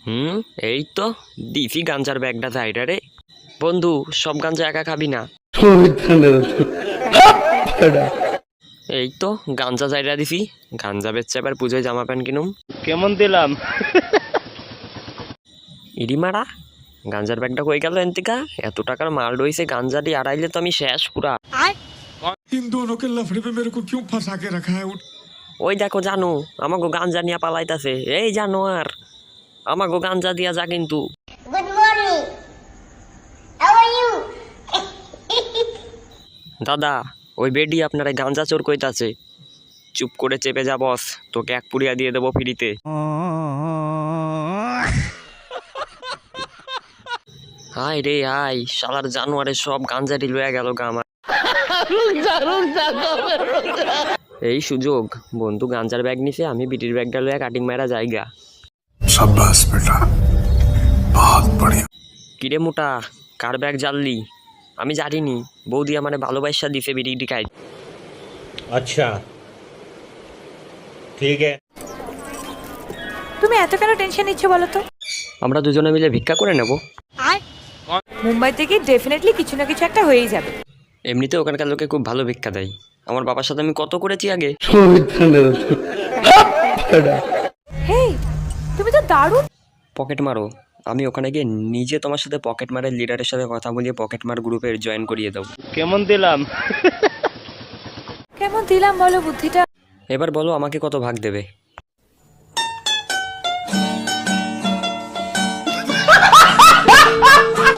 হুম, এই তো দিছি গাঞ্জার ব্যাগটা সাইডে রে। বন্ধু, সব গাঞ্জা একা খাবি না। এই তো গাঞ্জা সাইডা দিছি। গাঞ্জা বেচছে, এবার পুজোয় জামা প্যান্ট কিনুম। কেমন দিলাম? ইডি মারা, গাঞ্জার ব্যাগটা কই গেল এনতিকা? এত টাকার মাল রয়েছে, গাঞ্জা দিয়ে আড়াইলে তো আমি শেষ পুরা। इन दोनों के लफड़े पे मेरे को क्यों फंसा के रखा है? ওই দেখো জানো, আমাগো গাঞ্জা নিয়ে পালাইতাছে। এই জানোয়ার, আমাগো গাঞ্জা দিয়া যা কিন্তু। Good morning. How are you? দাদা, ওই বেডি আপনারা গাঞ্জা চোর কইতাছে। চুপ করে চেপে যা বস, তোকে এক পুড়িয়া দিয়ে দেবো ফ্রিতে। হাই রে হাই, শালার জানোয়ারের সব গাঞ্জাটি লয়ে গেল গা আমার। এই সুযোগ, বন্ধু গাঞ্জার ব্যাগ নিছে, আমি বিটির ব্যাগটা লয়ে কাটিং মারা জায়গা। शाबाश बेटा, बहुत बढ़िया। কিরে মোটা, কার ব্যাগ জ্বাললি? আমি জানিনি, বৌদি আমার ভালোবাসা দিছে বিড়ি খাই। अच्छा ठीक है। তুমি এত কেন টেনশন নিচ্ছ বলো তো? আমরা দুজনে মিলে ভিক্ষা করে নেব। মুম্বাই থেকে ডেফিনেটলি কিছু না কিছু একটা হয়েই যাবে। এমনিতে ওখানকার লোকে খুব ভালো ভিক্ষা দেয়। আমার বাবার সাথে আমি কত করেছি আগে। হেই, তুমি তো দারুণ। পকেট মারো, আমি ওখানে গিয়ে নিজে তোমার সাথে পকেট মারের লিডারের সাথে কথা বলিয়ে পকেট মার গ্রুপে জয়েন করিয়ে দেবো। কেমন দিলাম? কেমন দিলাম বলো বুদ্ধিটা? এবার বলো আমাকে কত ভাগ দেবে?